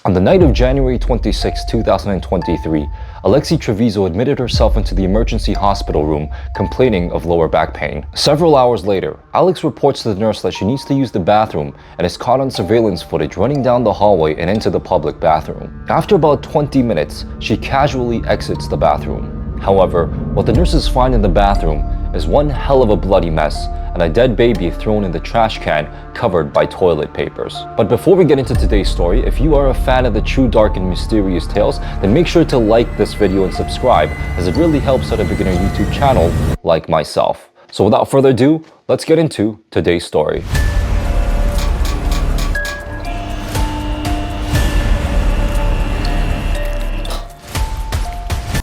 On the night of January 26, 2023, Alexee Trevizo admitted herself into the emergency hospital room, complaining of lower back pain. Several hours later, Alex reports to the nurse that she needs to use the bathroom and is caught on surveillance footage running down the hallway and into the public bathroom. After about 20 minutes, she casually exits the bathroom. However, what the nurses find in the bathroom is one hell of a bloody mess and a dead baby thrown in the trash can covered by toilet papers. But before we get into today's story, if you are a fan of the true, dark, and mysterious tales, then make sure to like this video and subscribe, as it really helps out a beginner YouTube channel like myself. So without further ado, let's get into today's story.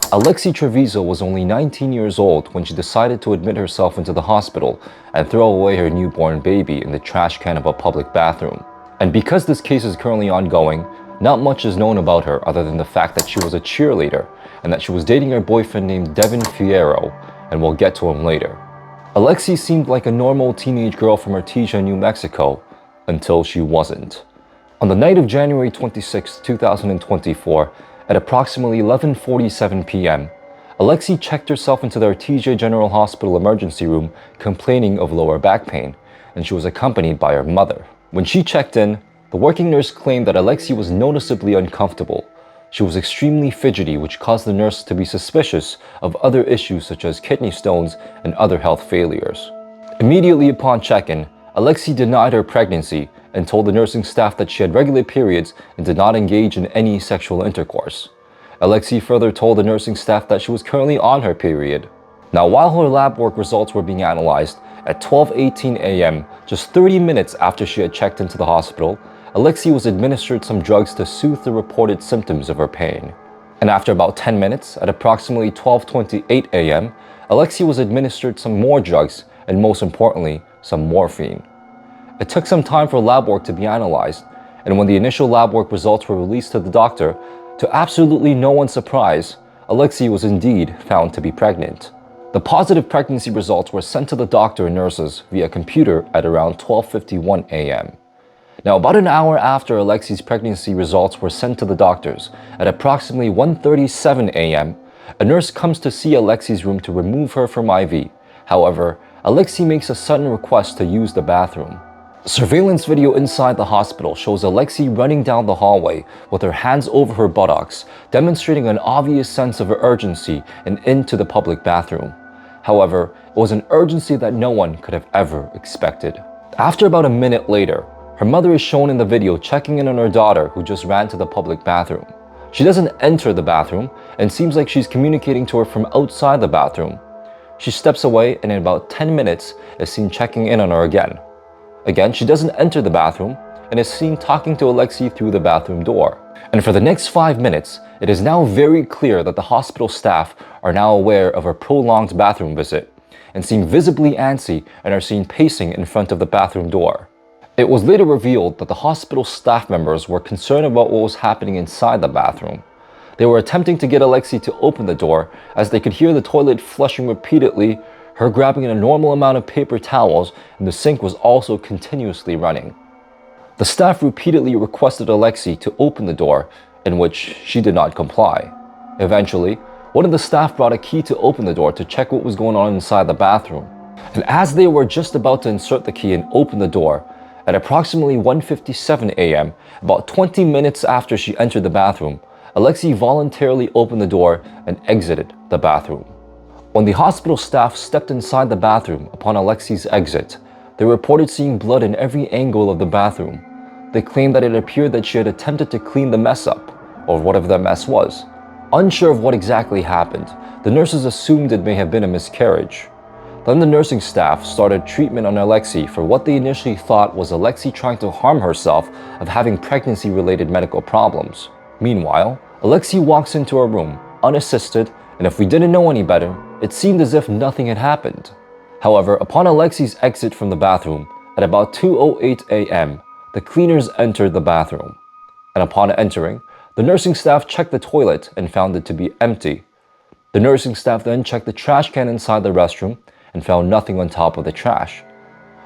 Alexee Trevizo was only 19 years old when she decided to admit herself into the hospital and throw away her newborn baby in the trash can of a public bathroom. And because this case is currently ongoing, not much is known about her other than the fact that she was a cheerleader and that she was dating her boyfriend named Devin Fierro, and we'll get to him later. Alexee seemed like a normal teenage girl from Artesia, New Mexico, until she wasn't. On the night of January 26, 2024, at approximately 11:47 p.m., Alexee checked herself into the Artesia General Hospital emergency room complaining of lower back pain, and she was accompanied by her mother. When she checked in, the working nurse claimed that Alexee was noticeably uncomfortable. She was extremely fidgety, which caused the nurse to be suspicious of other issues such as kidney stones and other health failures. Immediately upon check-in, Alexee denied her pregnancy and told the nursing staff that she had regular periods and did not engage in any sexual intercourse. Alexee further told the nursing staff that she was currently on her period. Now, while her lab work results were being analyzed, at 12:18 a.m., just 30 minutes after she had checked into the hospital, Alexee was administered some drugs to soothe the reported symptoms of her pain. And after about 10 minutes, at approximately 12:28 a.m., Alexee was administered some more drugs and, most importantly, some morphine. It took some time for lab work to be analyzed, and when the initial lab work results were released to the doctor, to absolutely no one's surprise, Alexee was indeed found to be pregnant. The positive pregnancy results were sent to the doctor and nurses via computer at around 12:51 a.m. Now, about an hour after Alexee's pregnancy results were sent to the doctors, at approximately 1:37 a.m., a nurse comes to see Alexee's room to remove her from IV. However, Alexee makes a sudden request to use the bathroom. Surveillance video inside the hospital shows Alexee running down the hallway with her hands over her buttocks, demonstrating an obvious sense of urgency and into the public bathroom. However, it was an urgency that no one could have ever expected. After about a minute later, her mother is shown in the video checking in on her daughter, who just ran to the public bathroom. She doesn't enter the bathroom and seems like she's communicating to her from outside the bathroom. She steps away and in about 10 minutes is seen checking in on her again. Again, she doesn't enter the bathroom and is seen talking to Alexee through the bathroom door. And for the next 5 minutes, it is now very clear that the hospital staff are now aware of her prolonged bathroom visit and seem visibly antsy and are seen pacing in front of the bathroom door. It was later revealed that the hospital staff members were concerned about what was happening inside the bathroom. They were attempting to get Alexee to open the door as they could hear the toilet flushing repeatedly, her grabbing a normal amount of paper towels, and the sink was also continuously running. The staff repeatedly requested Alexee to open the door, in which she did not comply. Eventually, one of the staff brought a key to open the door to check what was going on inside the bathroom. And as they were just about to insert the key and open the door, at approximately 1:57 a.m., about 20 minutes after she entered the bathroom, Alexee voluntarily opened the door and exited the bathroom. When the hospital staff stepped inside the bathroom upon Alexee's exit, they reported seeing blood in every angle of the bathroom. They claimed that it appeared that she had attempted to clean the mess up, or whatever the mess was. Unsure of what exactly happened, the nurses assumed it may have been a miscarriage. Then the nursing staff started treatment on Alexee for what they initially thought was Alexee trying to harm herself of having pregnancy-related medical problems. Meanwhile, Alexee walks into her room, unassisted, and if we didn't know any better, it seemed as if nothing had happened. However, upon Alexee's exit from the bathroom, at about 2:08 a.m., the cleaners entered the bathroom. And upon entering, the nursing staff checked the toilet and found it to be empty. The nursing staff then checked the trash can inside the restroom and found nothing on top of the trash.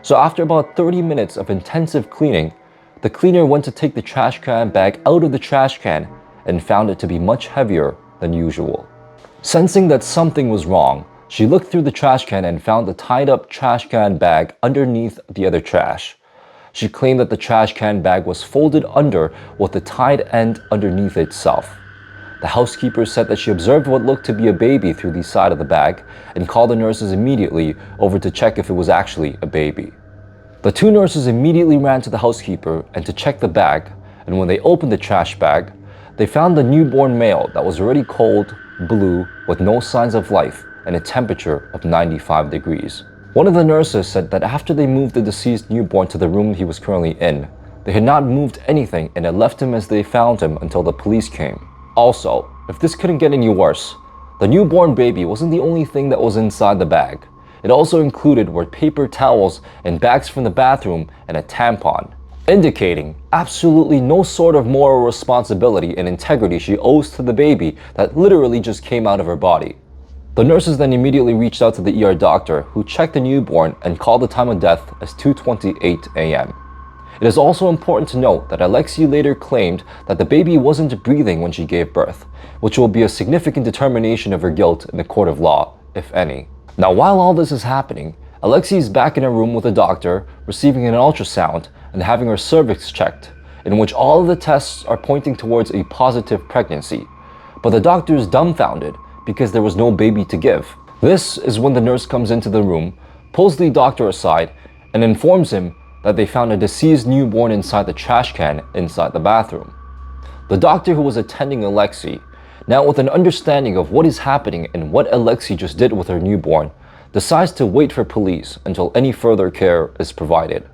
So after about 30 minutes of intensive cleaning, The cleaner went to take the trash can bag out of the trash can and found it to be much heavier than usual. Sensing that something was wrong, she looked through the trash can and found the tied-up trash can bag underneath the other trash. She claimed that the trash can bag was folded under with the tied end underneath itself. The housekeeper said that she observed what looked to be a baby through the side of the bag and called the nurses immediately over to check if it was actually a baby. The two nurses immediately ran to the housekeeper and to check the bag, and when they opened the trash bag, they found the newborn male that was already cold, blue, with no signs of life and a temperature of 95 degrees. One of the nurses said that after they moved the deceased newborn to the room he was currently in, they had not moved anything and had left him as they found him until the police came. Also, if this couldn't get any worse, the newborn baby wasn't the only thing that was inside the bag. It also included were paper towels and bags from the bathroom and a tampon, indicating absolutely no sort of moral responsibility and integrity she owes to the baby that literally just came out of her body. The nurses then immediately reached out to the ER doctor, who checked the newborn and called the time of death as 2:28 a.m. It is also important to note that Alexee later claimed that the baby wasn't breathing when she gave birth, which will be a significant determination of her guilt in the court of law, if any. Now, while all this is happening, Alexee is back in a room with a doctor, receiving an ultrasound and having her cervix checked, in which all of the tests are pointing towards a positive pregnancy. But the doctor is dumbfounded because there was no baby to give. This is when the nurse comes into the room, pulls the doctor aside, and informs him that they found a deceased newborn inside the trash can inside the bathroom. The doctor who was attending Alexee, now with an understanding of what is happening and what Alexee just did with her newborn, decides to wait for police until any further care is provided.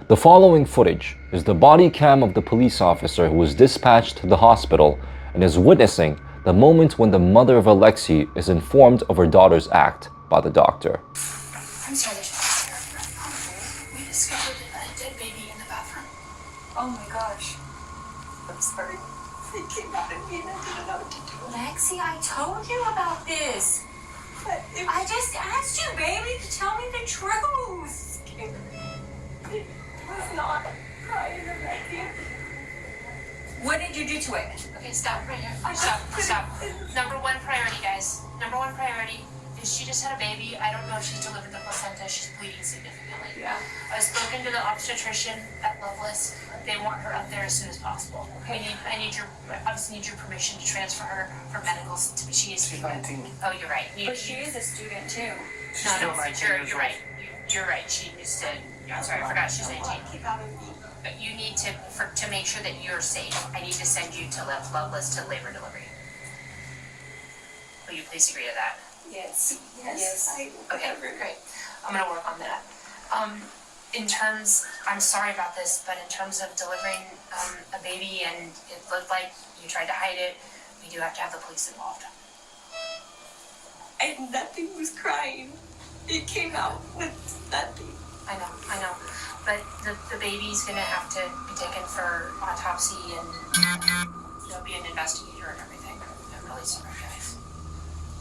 The following footage is the body cam of the police officer who was dispatched to the hospital and is witnessing the moment when the mother of Alexee is informed of her daughter's act by the doctor. I'm sorry, we discovered a dead baby in the bathroom. Oh my gosh. I'm sorry. It came out at me and I didn't know what to do. Lexi, I told you about this. I just asked you, baby, to tell me the truth. It was not crying or nothing. What did you do to it? Okay, stop right here. Stop. Number one priority, guys. Number one priority is she just had a baby. I don't know if she's delivered the placenta. She's bleeding significantly. Yeah. I've spoken to the obstetrician at Loveless. They want her up there as soon as possible. Okay. I obviously need your permission to transfer her for medicals. She needs to be. She's 19. Oh, you're right. But she is a student too. She's still 19 years You're old. right. You're right. She needs to. I'm sorry, I forgot she's 19. Keep out of me. But you need to make sure that you're safe. I need to send you to Loveless to labor delivery. Will you please agree to that? Yes. Okay, great. I'm gonna work on that. I'm sorry about this, but in terms of delivering a baby and it looked like you tried to hide it, we do have to have the police involved. And nothing was crying. It came out with nothing. I know. But the baby's gonna have to be taken for autopsy and there'll be an investigator and everything. I'm really sorry, guys.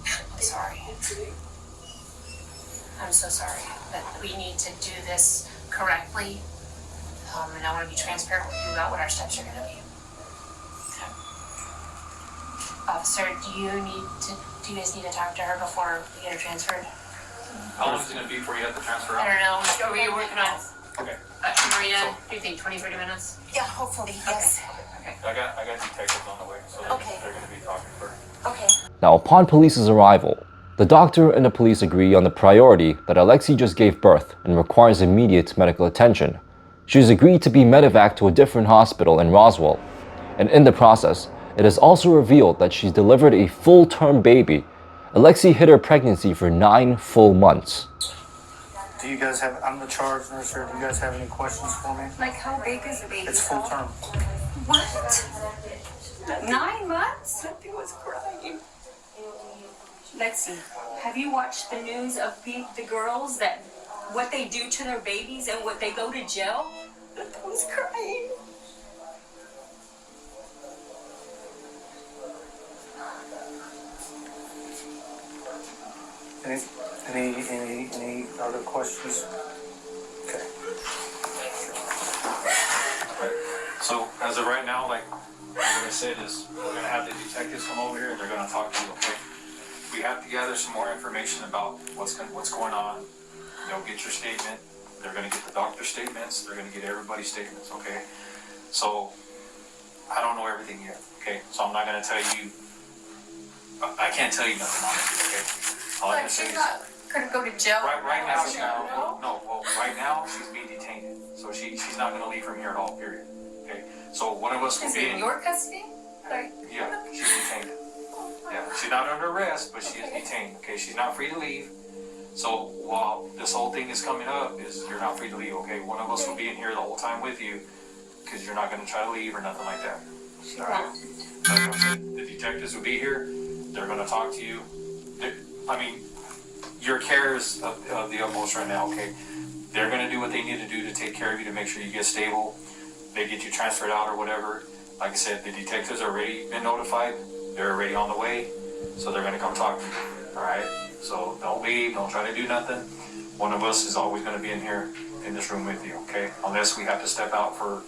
I'm sorry. I'm so sorry, but we need to do this correctly. And I want to be transparent with you about what our steps are going to be. Okay. Officer, do you guys need to talk to her before we get her transferred? How long is it going to be before you have to transfer I out? don't know. What were you working on? Okay. Marina, do you think 20, 30 minutes? Yeah, hopefully, yes. Okay. I got detectives on the way, so Okay. they're going to be talking first. Okay. Now, upon police's arrival, the doctor and the police agree on the priority that Alexee just gave birth and requires immediate medical attention. She has agreed to be medevaced to a different hospital in Roswell, and in the process, it is also revealed that she's delivered a full-term baby. Alexee hid her pregnancy for 9 full months. Do you guys have, I'm the charge nurse here, do you guys have any questions for me? Like how big is the baby? It's full term. What? 9 months? Nothing was crying. Lexi, have you watched the news of the girls that what they do to their babies and what they go to jail? Nothing was crying. Any other questions? Okay. as of right now, like I said, is we're gonna have the detectives come over here and they're gonna talk to you. Okay. We have to gather some more information about what's going on. They'll get your statement. They're gonna get the doctor's statements. They're gonna get everybody's statements. Okay. So I don't know everything yet. Okay. So I'm not gonna tell you. I can't tell you nothing on it. Okay. All I can But say she's is not gonna go to jail. right now. Well, right now she's being detained. So she's not gonna leave from here at all. Period. Okay. So one of us will Is be it in your custody? Like, Yeah, she's detained. Yeah, she's not under arrest, but she is detained. Okay, she's not free to leave. So while this whole thing is coming up, is you're not free to leave. Okay, one of us will be in here the whole time with you, because you're not going to try to leave or nothing like that. All right. Like I said, the detectives will be here. They're going to talk to you. I mean, your care is of the utmost right now. Okay, they're going to do what they need to do to take care of you to make sure you get stable. They get you transferred out or whatever. Like I said, the detectives are already been notified. They're already on the way, so they're gonna come talk to you. All right. So don't leave. Don't try to do nothing. One of us is always gonna be in here in this room with you. Okay. Unless we have to step out for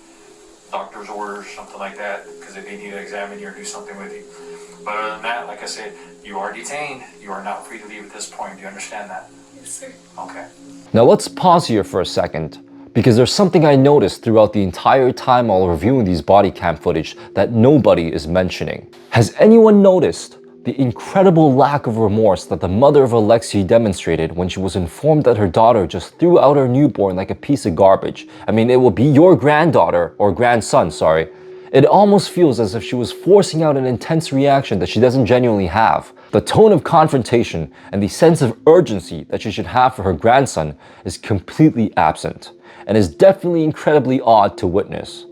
doctor's orders, something like that, because if they need to examine you or do something with you. But other than that, like I said, you are detained. You are not free to leave at this point. Do you understand that? yes, sir. Okay. Now let's pause here for a second, because there's something I noticed throughout the entire time while reviewing these body cam footage that nobody is mentioning. Has anyone noticed the incredible lack of remorse that the mother of Alexee demonstrated when she was informed that her daughter just threw out her newborn like a piece of garbage? I mean, it will be your granddaughter, or grandson, sorry. It almost feels as if she was forcing out an intense reaction that she doesn't genuinely have. The tone of confrontation and the sense of urgency that she should have for her grandson is completely absent, and is definitely incredibly odd to witness.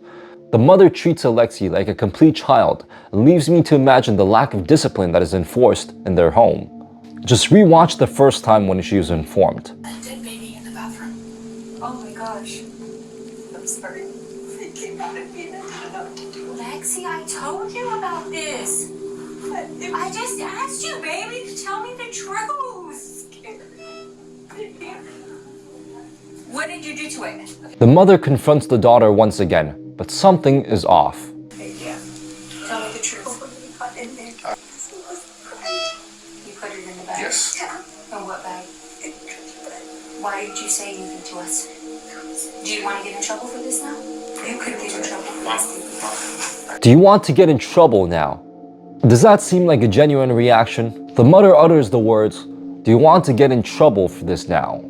The mother treats Alexee like a complete child and leaves me to imagine the lack of discipline that is enforced in their home. Just rewatch the first time when she was informed. A dead baby in the bathroom. Oh my gosh. I'm sorry. It came out at me and I didn't know what to do. Lexi, I told you about this. But it I just asked you, baby, to tell me the truth. scared. What did you do to it? The mother confronts the daughter once again, but something is off. Hey, yeah. Tell me the truth. Somebody got in there. It was right. You put it in the bag? Yes. Yeah. In what bag? It was Why did you say anything to us? Do you want to get in trouble for this now? You could get in trouble for this. Do you want to get in trouble now? Does that seem like a genuine reaction? The mother utters the words, "Do you want to get in trouble for this now?"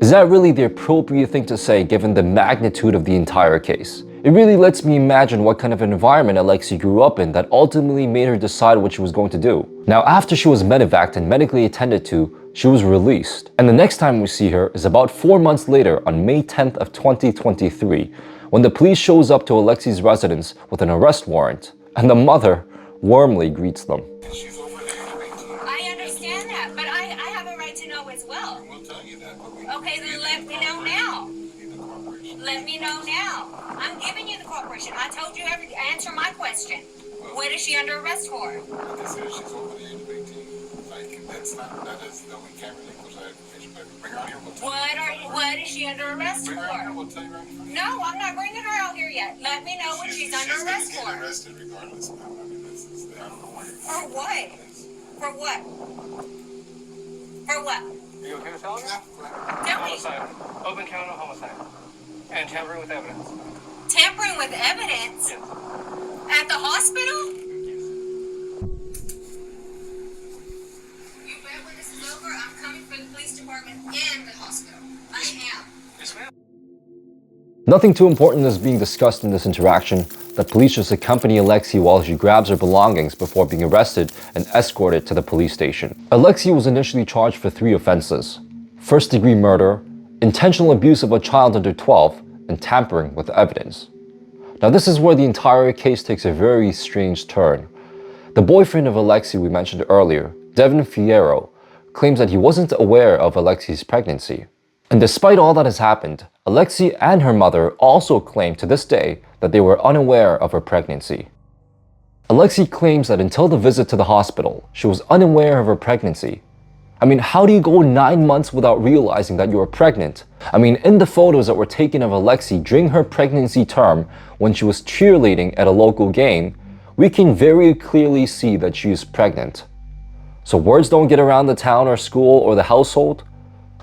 Is that really the appropriate thing to say given the magnitude of the entire case? It really lets me imagine what kind of environment Alexee grew up in that ultimately made her decide what she was going to do. Now, after she was medevaced and medically attended to, she was released. And the next time we see her is about 4 months later on May 10th of 2023, when the police shows up to Alexee's residence with an arrest warrant, and the mother warmly greets them. I understand that, but I have a right to know as well. We'll tell you that, but we Okay, then let me know now. need the corporation. Let me know now. I'm giving you the corporation. I told you answer my question. What is she under arrest for? Like I said, she's over the age of 18. Like, we can't relinquish that information, but bring her out here, we'll tell you. What is she under arrest Bring her out here, for? we'll tell you right in front of you. No, I'm not bringing her out here yet. Let me know what she's under arrest She's for. gonna get arrested regardless now. I mean, I don't know why. For what? For what? For what? You okay with telling me? Tell me. Homicide. Open count of homicide. And tampering with evidence. Tampering with evidence Yes. at the hospital? Yes. You bet when this is over, I'm coming for the police department and the hospital. I am. Yes, ma'am. Nothing too important is being discussed in this interaction. The police just accompany Alexee while she grabs her belongings before being arrested and escorted to the police station. Alexee was initially charged for 3 offenses: first-degree murder, intentional abuse of a child under 12, and tampering with evidence. Now this is where the entire case takes a very strange turn. The boyfriend of Alexee we mentioned earlier, Devin Fierro, claims that he wasn't aware of Alexee's pregnancy. And despite all that has happened, Alexee and her mother also claim to this day that they were unaware of her pregnancy. Alexee claims that until the visit to the hospital, she was unaware of her pregnancy. I mean, how do you go 9 months without realizing that you are pregnant? I mean, in the photos that were taken of Alexee during her pregnancy term when she was cheerleading at a local game, we can very clearly see that she is pregnant. So words don't get around the town or school or the household?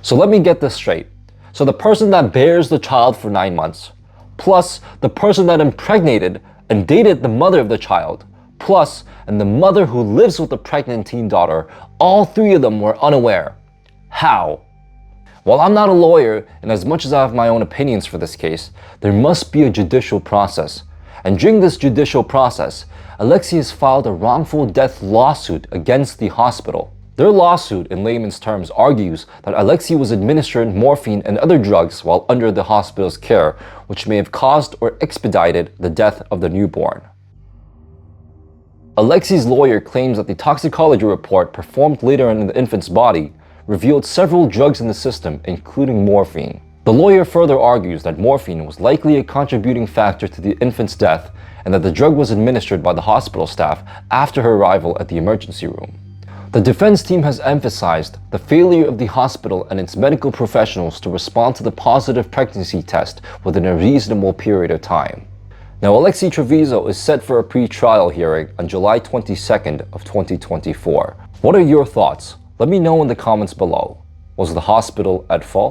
So let me get this straight. So the person that bears the child for 9 months, plus the person that impregnated and dated the mother of the child, plus and the mother who lives with the pregnant teen daughter, all three of them were unaware. How? While I'm not a lawyer, and as much as I have my own opinions for this case, there must be a judicial process. And during this judicial process, Alexee has filed a wrongful death lawsuit against the hospital. Their lawsuit, in layman's terms, argues that Alexee was administered morphine and other drugs while under the hospital's care, which may have caused or expedited the death of the newborn. Alexee's lawyer claims that the toxicology report performed later in the infant's body revealed several drugs in the system, including morphine. The lawyer further argues that morphine was likely a contributing factor to the infant's death and that the drug was administered by the hospital staff after her arrival at the emergency room. The defense team has emphasized the failure of the hospital and its medical professionals to respond to the positive pregnancy test within a reasonable period of time. Now, Alexee Trevizo is set for a pre-trial hearing on July 22nd of 2024. What are your thoughts? Let me know in the comments below. Was the hospital at fault?